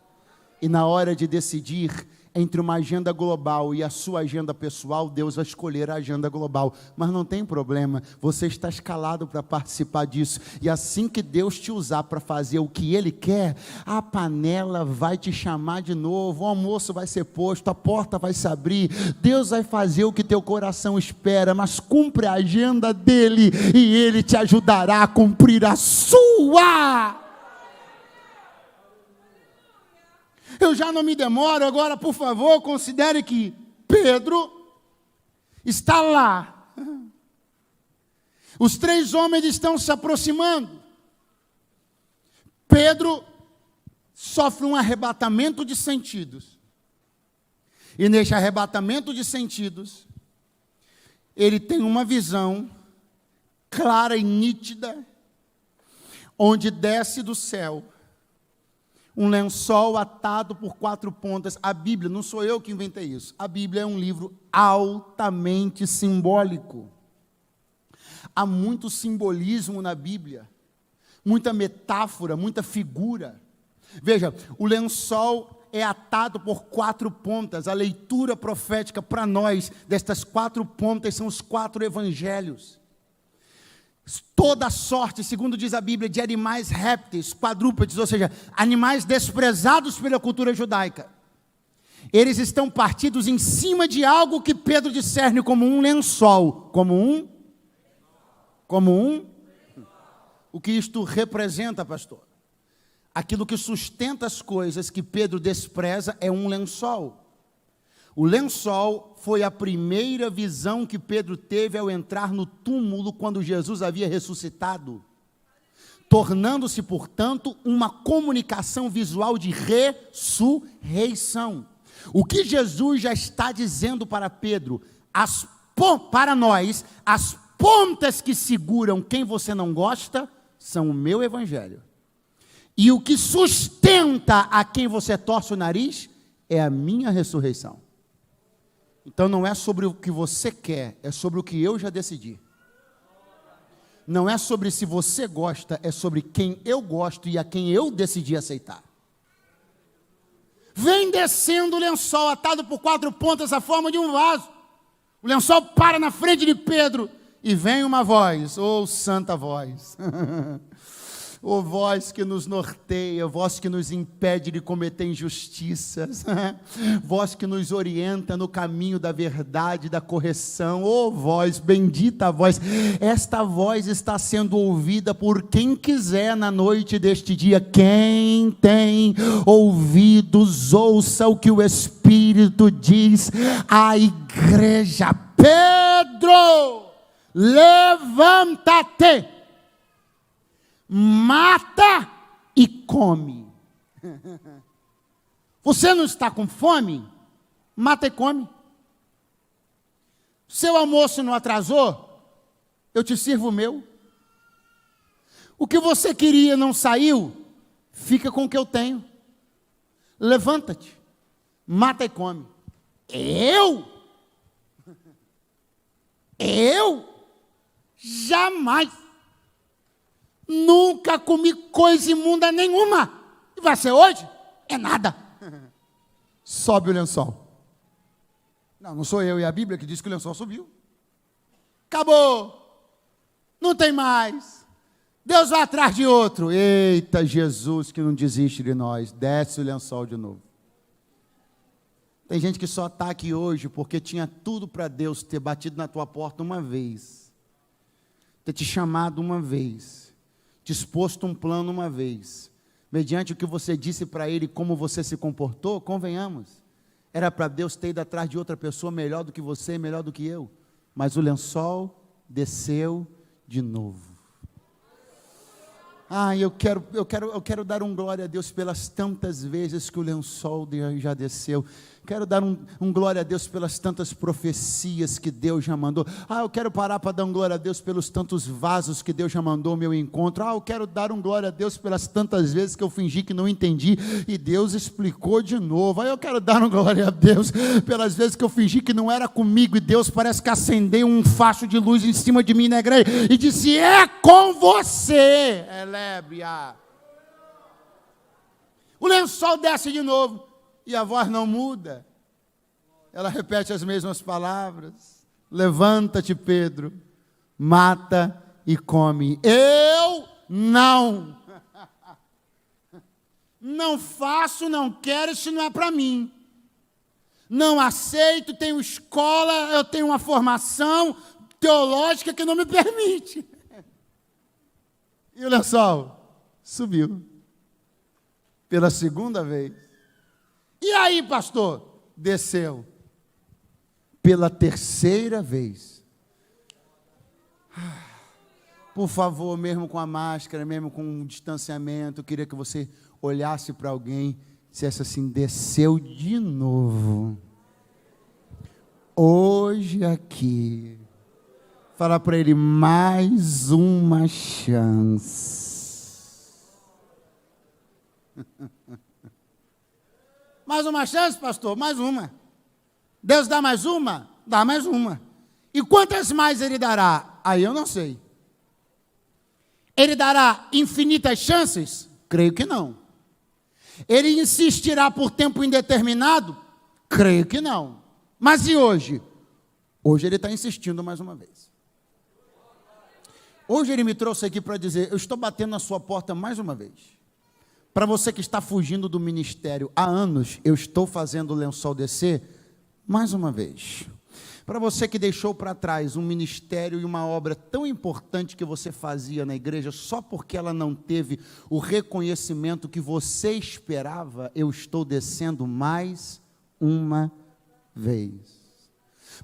E na hora de decidir entre uma agenda global e a sua agenda pessoal, Deus vai escolher a agenda global. Mas não tem problema, você está escalado para participar disso. E assim que Deus te usar para fazer o que Ele quer, a panela vai te chamar de novo, o almoço vai ser posto, a porta vai se abrir, Deus vai fazer o que teu coração espera, mas cumpre a agenda dEle, e Ele te ajudará a cumprir a sua. Eu já não me demoro, agora, por favor, considere que Pedro está lá. Os 3 homens estão se aproximando. Pedro sofre um arrebatamento de sentidos. E neste arrebatamento de sentidos, ele tem uma visão clara e nítida, onde desce do céu um lençol atado por 4 pontas. A Bíblia, não sou eu que inventei isso, a Bíblia é um livro altamente simbólico. Há muito simbolismo na Bíblia, muita metáfora, muita figura. Veja, o lençol é atado por 4 pontas. A leitura profética para nós destas 4 pontas são os 4 evangelhos. Toda sorte, segundo diz a Bíblia, de animais répteis, quadrúpedes, ou seja, animais desprezados pela cultura judaica. Eles estão partidos em cima de algo que Pedro discerne como um lençol. O que isto representa, pastor? Aquilo que sustenta as coisas que Pedro despreza é um lençol. O lençol foi a primeira visão que Pedro teve ao entrar no túmulo quando Jesus havia ressuscitado, tornando-se, portanto, uma comunicação visual de ressurreição. O que Jesus já está dizendo para Pedro, para nós, as pontas que seguram quem você não gosta são o meu evangelho. E o que sustenta a quem você torce o nariz é a minha ressurreição. Então não é sobre o que você quer, é sobre o que eu já decidi. Não é sobre se você gosta, é sobre quem eu gosto e a quem eu decidi aceitar. Vem descendo o lençol atado por 4 pontas, a forma de um vaso. O lençol para na frente de Pedro e vem uma voz, santa voz. Voz que nos norteia, voz que nos impede de cometer injustiças, voz que nos orienta no caminho da verdade, da correção. Voz, bendita voz. Esta voz está sendo ouvida por quem quiser na noite deste dia. Quem tem ouvidos, ouça o que o Espírito diz à igreja. Pedro, levanta-te, mata e come. Você não está com fome? Mata e come. Seu almoço não atrasou? Eu te sirvo o meu. O que você queria não saiu? Fica com o que eu tenho. Levanta-te, mata e come. Eu? Jamais. Nunca comi coisa imunda nenhuma. E vai ser hoje? É nada. Sobe o lençol. Não sou eu, é a Bíblia que diz que o lençol subiu. Acabou. Não tem mais. Deus vai atrás de outro. Eita, Jesus que não desiste de nós. Desce o lençol de novo. Tem gente que só está aqui hoje porque tinha tudo para Deus ter batido na tua porta uma vez. Ter te chamado uma vez. Te exposto um plano uma vez, mediante o que você disse para ele, como você se comportou, convenhamos, era para Deus ter ido atrás de outra pessoa melhor do que você, melhor do que eu, mas o lençol desceu de novo. Eu quero dar um glória a Deus pelas tantas vezes que o lençol já desceu. Quero dar um glória a Deus pelas tantas profecias que Deus já mandou. Eu quero parar para dar um glória a Deus pelos tantos vasos que Deus já mandou ao meu encontro. Eu quero dar um glória a Deus pelas tantas vezes que eu fingi que não entendi e Deus explicou de novo. Eu quero dar um glória a Deus pelas vezes que eu fingi que não era comigo e Deus parece que acendeu um facho de luz em cima de mim na igreja e disse, é com você. O lençol desce de novo. E a voz não muda. Ela repete as mesmas palavras. Levanta-te, Pedro, mata e come. Eu não. Não faço, não quero, isso não é para mim. Não aceito, tenho escola, eu tenho uma formação teológica que não me permite. E o lençol subiu. Pela segunda vez. E aí, pastor? Desceu. Pela terceira vez. Por favor, mesmo com a máscara, mesmo com o distanciamento, eu queria que você olhasse para alguém e dissesse assim: desceu de novo. Hoje aqui. Fala para ele: mais uma chance. Mais uma chance, pastor? Mais uma. Deus dá mais uma? Dá mais uma. E quantas mais Ele dará? Aí eu não sei. Ele dará infinitas chances? Creio que não. Ele insistirá por tempo indeterminado? Creio que não. Mas e hoje? Hoje Ele está insistindo mais uma vez. Hoje Ele me trouxe aqui para dizer: eu estou batendo na sua porta mais uma vez. Para você que está fugindo do ministério há anos, eu estou fazendo o lençol descer mais uma vez. Para você que deixou para trás um ministério e uma obra tão importante que você fazia na igreja, só porque ela não teve o reconhecimento que você esperava, eu estou descendo mais uma vez.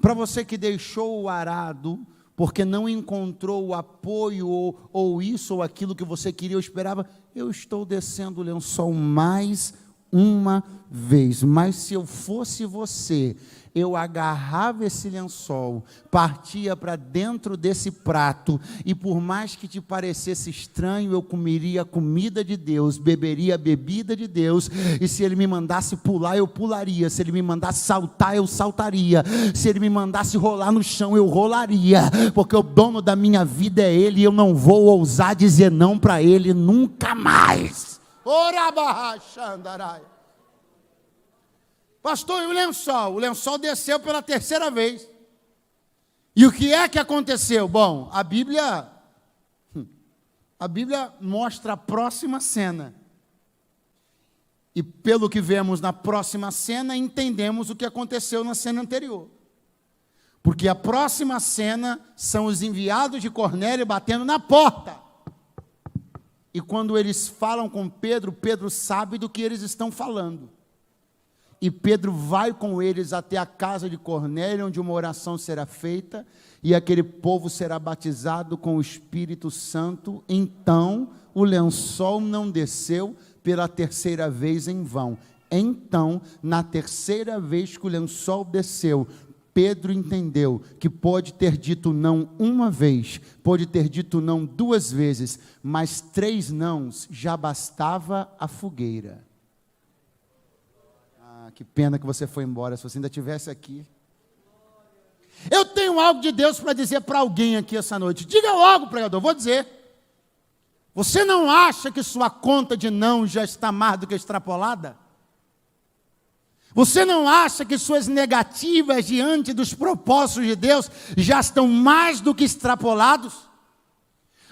Para você que deixou o arado, porque não encontrou o apoio, ou isso ou aquilo que você queria ou esperava, eu estou descendo o lençol mais uma vez. Mas se eu fosse você, eu agarrava esse lençol, partia para dentro desse prato, e por mais que te parecesse estranho, eu comeria a comida de Deus, beberia a bebida de Deus, e se Ele me mandasse pular, eu pularia, se Ele me mandasse saltar, eu saltaria, se Ele me mandasse rolar no chão, eu rolaria, porque o dono da minha vida é Ele, e eu não vou ousar dizer não para Ele nunca mais. Ora barra xandarai. Pastor, e o lençol? O lençol desceu pela terceira vez. E o que é que aconteceu? Bom, a Bíblia mostra a próxima cena. E pelo que vemos na próxima cena, entendemos o que aconteceu na cena anterior. Porque a próxima cena são os enviados de Cornélio batendo na porta. E quando eles falam com Pedro, Pedro sabe do que eles estão falando. E Pedro vai com eles até a casa de Cornélio, onde uma oração será feita, e aquele povo será batizado com o Espírito Santo. Então, o lençol não desceu pela terceira vez em vão. Então, na terceira vez que o lençol desceu, Pedro entendeu que pode ter dito não uma vez, pode ter dito não duas vezes, mas 3 nãos já bastava a fogueira. Que pena que você foi embora, se você ainda estivesse aqui. Eu tenho algo de Deus para dizer para alguém aqui essa noite. Diga logo, pregador, vou dizer. Você não acha que sua conta de não já está mais do que extrapolada? Você não acha que suas negativas diante dos propósitos de Deus já estão mais do que extrapolados?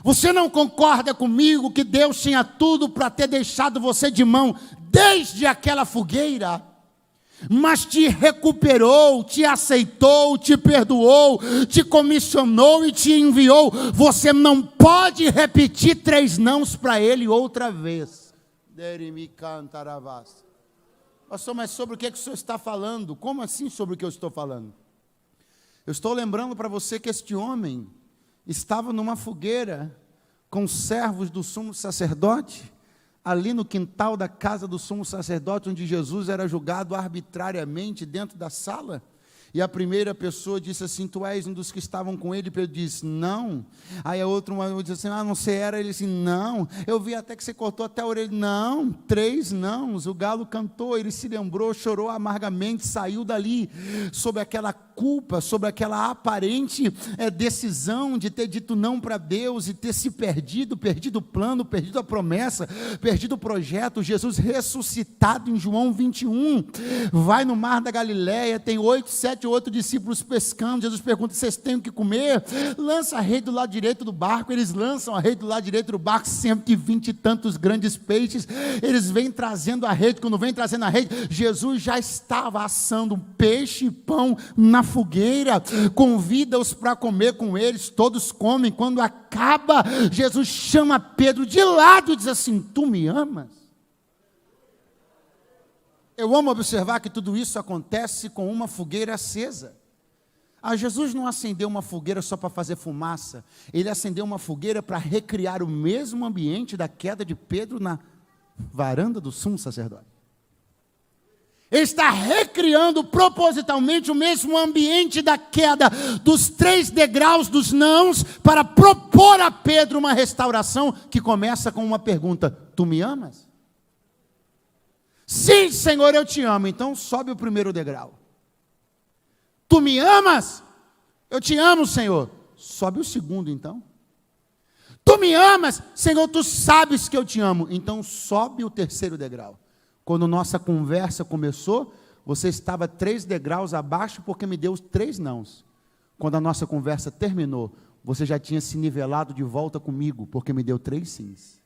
Você não concorda comigo que Deus tinha tudo para ter deixado você de mão desde aquela fogueira? Mas te recuperou, te aceitou, te perdoou, te comissionou e te enviou. Você não pode repetir 3 nãos para Ele outra vez. Pastor, mas sobre o que o senhor está falando? Como assim sobre o que eu estou falando? Eu estou lembrando para você que este homem estava numa fogueira com os servos do sumo sacerdote, ali no quintal da casa do sumo sacerdote, onde Jesus era julgado arbitrariamente dentro da sala. E a primeira pessoa disse assim: tu és um dos que estavam com ele? Pedro disse: não. Aí a outra disse assim: não, você era? Ele disse: não. Eu vi até que você cortou até a orelha. Não, 3 nãos. O galo cantou, ele se lembrou, chorou amargamente, saiu dali, sob aquela culpa, sobre aquela aparente decisão de ter dito não para Deus e ter se perdido o plano, perdido a promessa, perdido o projeto. Jesus ressuscitado em João 21, vai no mar da Galileia, tem 7 outros discípulos pescando. Jesus pergunta: vocês têm o que comer? Lança a rede do lado direito do barco. Eles lançam a rede do lado direito do barco, 120 e tantos grandes peixes. Eles vêm trazendo a rede. Quando vem trazendo a rede, Jesus já estava assando peixe e pão na fogueira, convida-os para comer com eles, todos comem. Quando acaba, Jesus chama Pedro de lado e diz assim: tu me amas? Eu amo observar que tudo isso acontece com uma fogueira acesa. Jesus não acendeu uma fogueira só para fazer fumaça. Ele acendeu uma fogueira para recriar o mesmo ambiente da queda de Pedro na varanda do sumo sacerdote. Ele está recriando propositalmente o mesmo ambiente da queda dos 3 degraus dos nãos para propor a Pedro uma restauração que começa com uma pergunta: tu me amas? Sim, Senhor, eu te amo. Então sobe o primeiro degrau. Tu me amas? Eu te amo, Senhor. Sobe o segundo, então. Tu me amas? Senhor, tu sabes que eu te amo. Então sobe o terceiro degrau. Quando nossa conversa começou, você estava 3 degraus abaixo porque me deu 3 nãos. Quando a nossa conversa terminou, você já tinha se nivelado de volta comigo porque me deu 3 sims.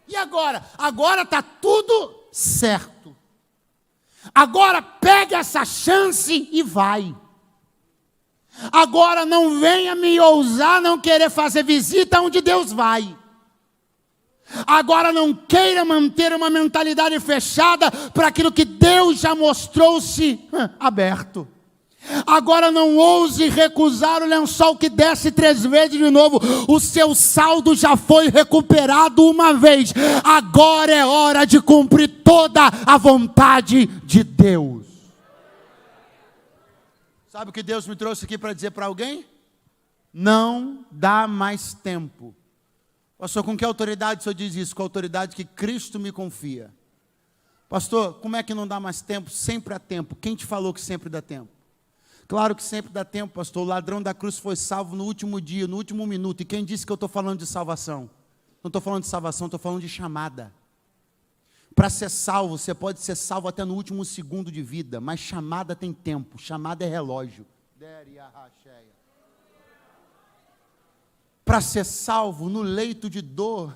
E agora? Agora está tudo certo. Agora pegue essa chance e vai. Agora não venha me ousar não querer fazer visita onde Deus vai. Agora não queira manter uma mentalidade fechada para aquilo que Deus já mostrou-se aberto. Agora não ouse recusar o lençol que desce 3 vezes de novo. O seu saldo já foi recuperado uma vez. Agora é hora de cumprir toda a vontade de Deus. Sabe o que Deus me trouxe aqui para dizer para alguém? Não dá mais tempo. Pastor, com que autoridade o senhor diz isso? Com a autoridade que Cristo me confia. Pastor, como é que não dá mais tempo? Sempre há tempo. Quem te falou que sempre dá tempo? Claro que sempre dá tempo, pastor. O ladrão da cruz foi salvo no último dia, no último minuto. E quem disse que eu estou falando de salvação? Não estou falando de salvação, estou falando de chamada. Para ser salvo, você pode ser salvo até no último segundo de vida, mas chamada tem tempo, chamada é relógio. Para ser salvo no leito de dor,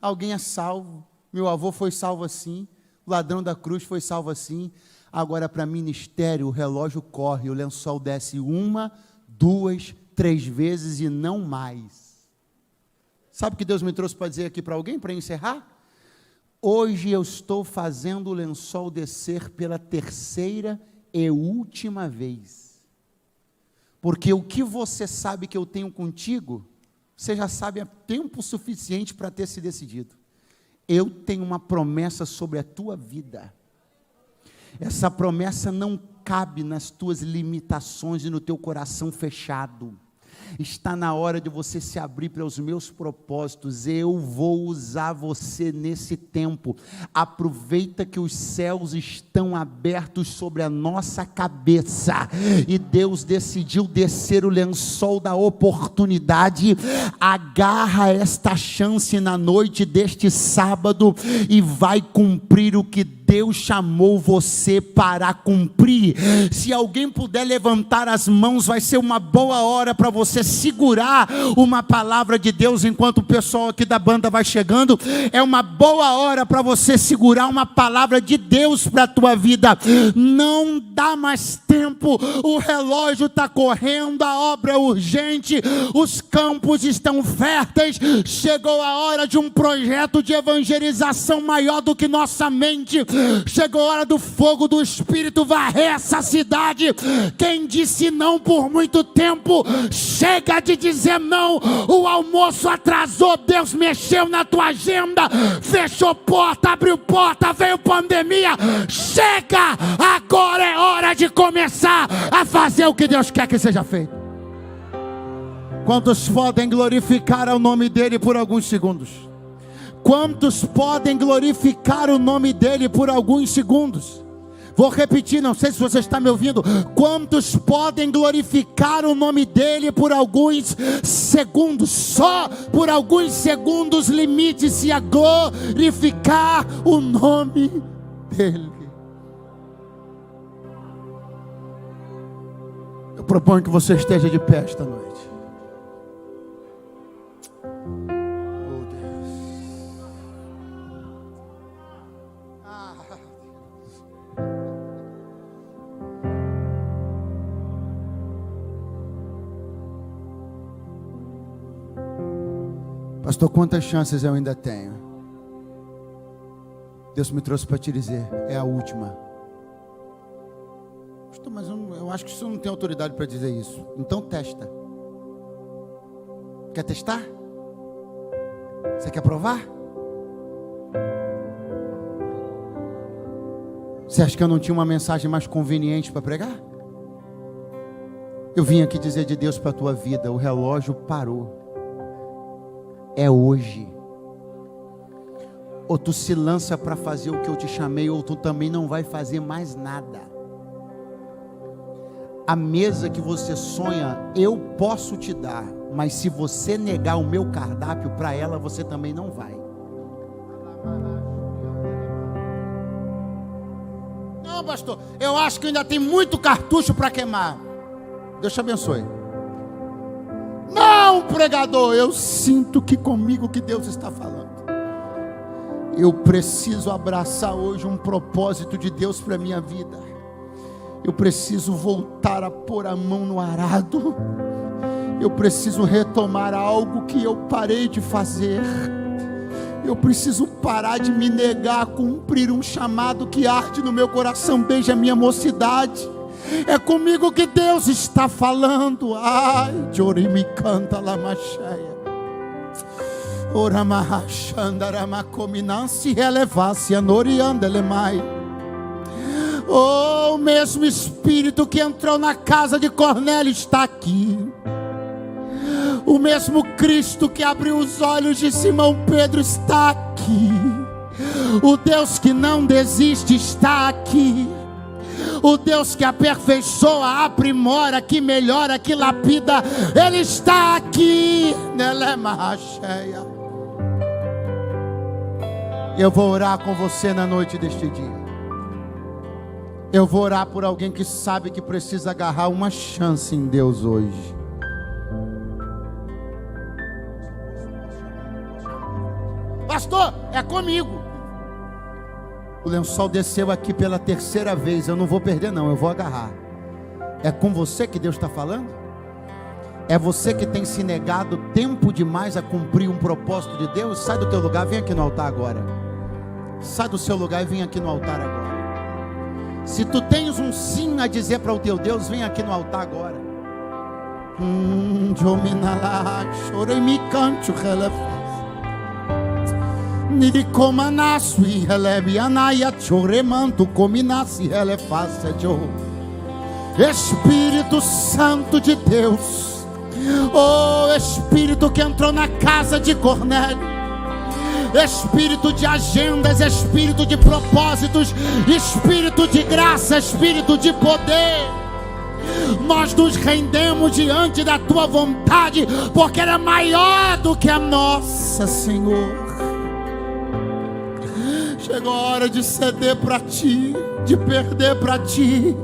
alguém é salvo. Meu avô foi salvo assim, o ladrão da cruz foi salvo assim. Agora, para ministério, o relógio corre, o lençol desce 1, 2, 3 vezes e não mais. Sabe o que Deus me trouxe para dizer aqui para alguém, para encerrar? Hoje eu estou fazendo o lençol descer pela 3ª e última vez. Porque o que você sabe que eu tenho contigo, você já sabe há tempo suficiente para ter se decidido. Eu tenho uma promessa sobre a tua vida. Essa promessa não cabe nas tuas limitações e no teu coração fechado. Está na hora de você se abrir para os meus propósitos. Eu vou usar você nesse tempo. Aproveita que os céus estão abertos sobre a nossa cabeça. E Deus decidiu descer o lençol da oportunidade. Agarra esta chance na noite deste sábado e vai cumprir o que Deus chamou você para cumprir. Se alguém puder levantar as mãos, vai ser uma boa hora para você segurar uma palavra de Deus enquanto o pessoal aqui da banda vai chegando. É uma boa hora para você segurar uma palavra de Deus para a tua vida. Não dá mais tempo, o relógio está correndo, a obra é urgente, os campos estão férteis. Chegou a hora de um projeto de evangelização maior do que nossa mente. Chegou a hora do fogo do Espírito varrer essa cidade. Quem disse não por muito tempo, chega de dizer não. O almoço atrasou, Deus mexeu na tua agenda, fechou porta, abriu porta, veio pandemia. Chega, agora é hora de começar a fazer o que Deus quer que seja feito. Quantos podem glorificar o nome dele por alguns segundos? Quantos podem glorificar o nome dele por alguns segundos? Vou repetir, não sei se você está me ouvindo. Quantos podem glorificar o nome dele por alguns segundos? Só por alguns segundos, limite-se a glorificar o nome dele. Eu proponho que você esteja de pé esta noite. Pastor, quantas chances eu ainda tenho? Deus me trouxe para te dizer, é a última. Mas eu acho que você não tem autoridade para dizer isso. Então testa. Quer testar? Você quer provar? Você acha que eu não tinha uma mensagem mais conveniente para pregar? Eu vim aqui dizer de Deus para a tua vida, o relógio parou. É hoje. Ou tu se lança para fazer o que eu te chamei, ou tu também não vai fazer mais nada. A mesa que você sonha, eu posso te dar, mas se você negar o meu cardápio para ela, você também não vai. Não, pastor, eu acho que ainda tem muito cartucho para queimar. Deus te abençoe. Não, pregador, eu sinto que comigo que Deus está falando. Eu preciso abraçar hoje um propósito de Deus para a minha vida. Eu preciso voltar a pôr a mão no arado. Eu preciso retomar algo que eu parei de fazer. Eu preciso parar de me negar a cumprir um chamado que arde no meu coração desde a minha mocidade. É comigo que Deus está falando. Ai, Jorimi canta lá macheia. Ora mahashandarama cominansi relevasse anoriandelemai. Oh, o mesmo Espírito que entrou na casa de Cornélio está aqui. O mesmo Cristo que abriu os olhos de Simão Pedro está aqui. O Deus que não desiste está aqui. O Deus que aperfeiçoa, aprimora, que melhora, que lapida, Ele está aqui. Eu vou orar com você na noite deste dia. Eu vou orar por alguém que sabe que precisa agarrar uma chance em Deus hoje. Pastor, é comigo. O lençol desceu aqui pela terceira vez. Eu não vou perder não, eu vou agarrar. É com você que Deus está falando? É você que tem se negado tempo demais a cumprir um propósito de Deus? Sai do teu lugar, vem aqui no altar agora. Sai do seu lugar e vem aqui no altar agora. Se tu tens um sim a dizer para o teu Deus, vem aqui no altar agora. Chorei me canto, Espírito Santo de Deus, oh Espírito que entrou na casa de Cornélio, Espírito de agendas, Espírito de propósitos, Espírito de graça, Espírito de poder, nós nos rendemos diante da tua vontade, porque ela é maior do que a nossa, Senhor. Chegou a hora de ceder para ti, de perder para ti,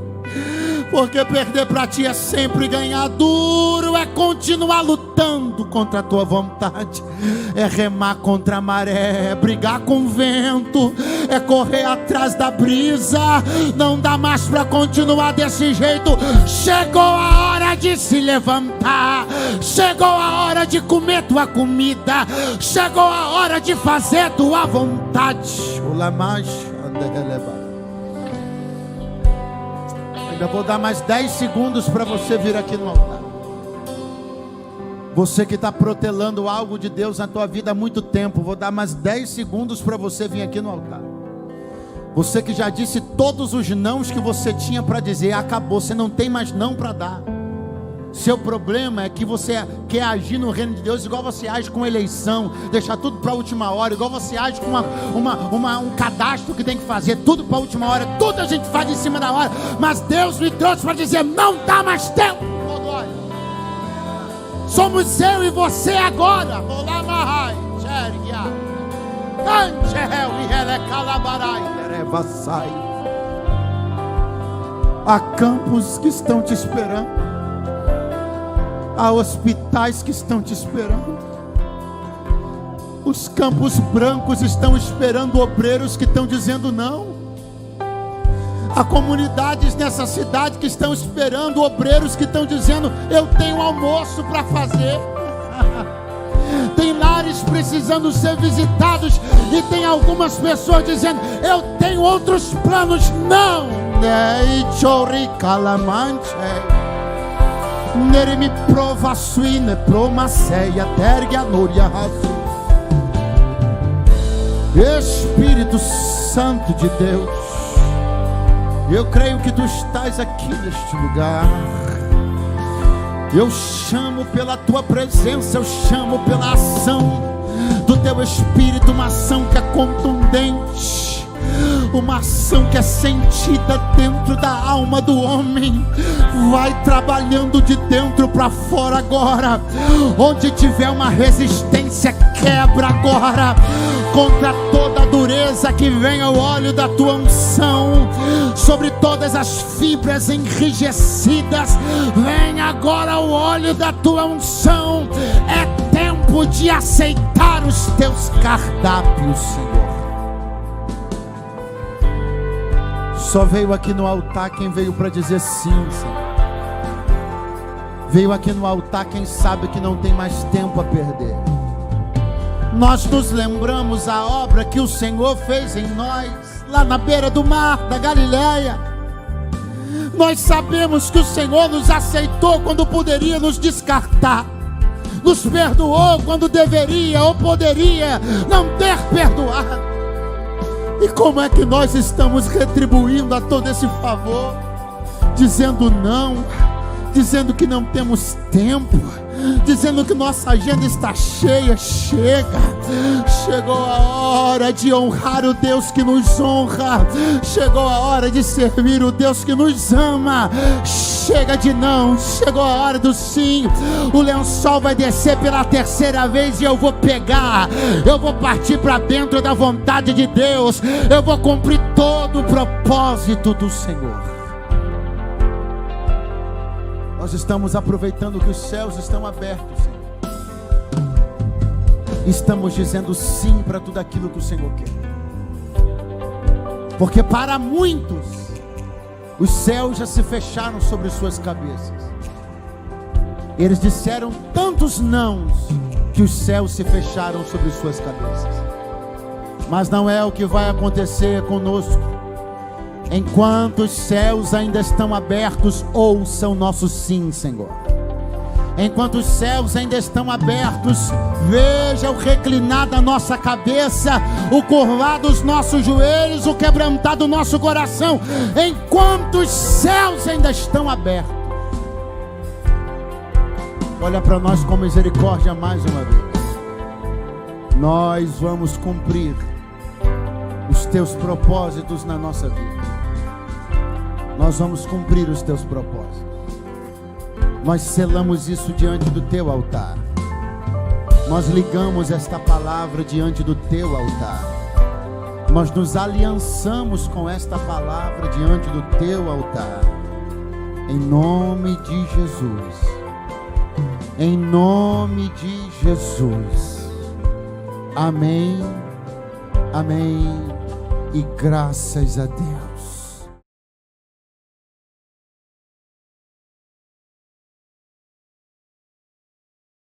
porque perder para ti é sempre ganhar. Duro é continuar lutando contra a tua vontade, é remar contra a maré, é brigar com o vento, é correr atrás da brisa. Não dá mais para continuar desse jeito. Chegou a hora de se levantar, chegou a hora de comer tua comida, chegou a hora de fazer tua vontade. Ainda vou dar mais 10 segundos para você vir aqui no altar. Você que está protelando algo de Deus na tua vida há muito tempo, vou dar mais 10 segundos para você vir aqui no altar. Você que já disse todos os nãos que você tinha para dizer, acabou, você não tem mais não para dar. Seu problema é que você quer agir no reino de Deus igual você age com eleição, deixar tudo para a última hora, igual você age com um cadastro que tem que fazer, tudo para a última hora, tudo a gente faz em cima da hora. Mas Deus me trouxe para dizer, não dá mais tempo. Somos eu e você agora. Há campos que estão te esperando, há hospitais que estão te esperando, os campos brancos estão esperando obreiros que estão dizendo não. Há comunidades nessa cidade que estão esperando obreiros que estão dizendo, eu tenho almoço para fazer. Tem lares lares precisando ser visitados, e tem algumas pessoas dizendo: eu tenho outros planos. Não, me prova suine promaceia terga noria. Espírito Santo de Deus, eu creio que tu estás aqui neste lugar. Eu chamo pela tua presença, eu chamo pela ação do teu Espírito, uma ação que é contundente, uma ação que é sentida dentro da alma do homem. Vai trabalhando de dentro para fora agora. Onde tiver uma resistência, quebra agora. Contra toda a dureza, que venha o óleo da tua unção sobre todas as fibras enrijecidas. Vem agora o óleo da tua unção. É tempo de aceitar os teus cardápios, Senhor. Só veio aqui no altar quem veio para dizer sim, Senhor. Veio aqui no altar quem sabe que não tem mais tempo a perder. Nós nos lembramos a obra que o Senhor fez em nós, lá na beira do mar da Galileia. Nós sabemos que o Senhor nos aceitou quando poderia nos descartar, nos perdoou quando deveria ou poderia não ter perdoado. E como é que nós estamos retribuindo a todo esse favor? Dizendo não, dizendo que não temos tempo, dizendo que nossa agenda está cheia. Chegou a hora de honrar o Deus que nos honra. Chegou a hora de servir o Deus que nos ama. Chega de não, chegou a hora do sim. O lençol vai descer pela terceira vez e eu vou pegar. Eu vou partir para dentro da vontade de Deus. Eu vou cumprir todo o propósito do Senhor. Nós estamos aproveitando que os céus estão abertos, Senhor. Estamos dizendo sim para tudo aquilo que o Senhor quer. Porque para muitos, os céus já se fecharam sobre suas cabeças. Eles disseram tantos nãos que os céus se fecharam sobre suas cabeças. Mas não é o que vai acontecer conosco. Enquanto os céus ainda estão abertos, ouçam nosso sim, Senhor. Enquanto os céus ainda estão abertos, veja o reclinar da nossa cabeça, o curvar dos nossos joelhos, o quebrantar do nosso coração. Enquanto os céus ainda estão abertos, olha para nós com misericórdia mais uma vez. Nós vamos cumprir os teus propósitos na nossa vida. Nós vamos cumprir os teus propósitos. Nós selamos isso diante do teu altar. Nós ligamos esta palavra diante do teu altar. Nós nos aliançamos com esta palavra diante do teu altar. Em nome de Jesus. Em nome de Jesus. Amém. Amém. E graças a Deus.